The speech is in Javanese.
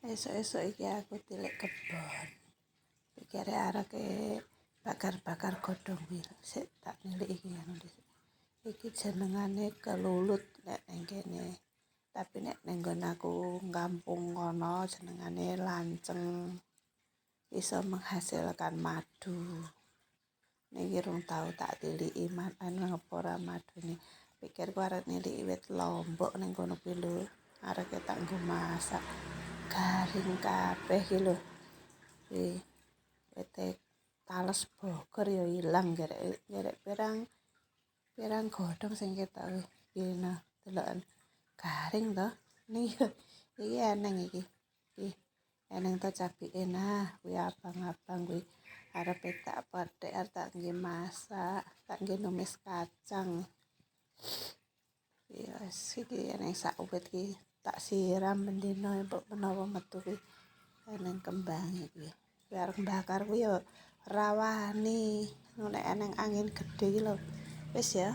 Esuk-esuk iki aku tilik kebon. Pikire areke bakar-bakar godhong kuwi. Sik tak nilik iki anu dhisik. Iki jenengane kelulut nek ning kene. Tapi nek ning nggon aku kampung kono jenengane lanceng. Iso menghasilkan madu. Niki rung tau tak tiliki anu apa ora madune. Pikirku arep niliki wit lombok ning kono kuwi lho. Areke tak nggo masak. Garing kabeh iki lho. Wite tales Bogor ya ilang gerek pirang godhong sing ketok iki nah deloken garing to. Iki eneng iki. Eneng to cabike nah kuwi abang-abang kuwi arepe tak pethek arep tak nggih masak, tak nggih numis kacang. Ya iki eneng sak wit iki tak siram bendina mbok menawa metu kuwi eneng kembange kuwi. Kuwi arep bakar kuwi ya ora wani nek eneng angin gedhe iki lho. Wis ya.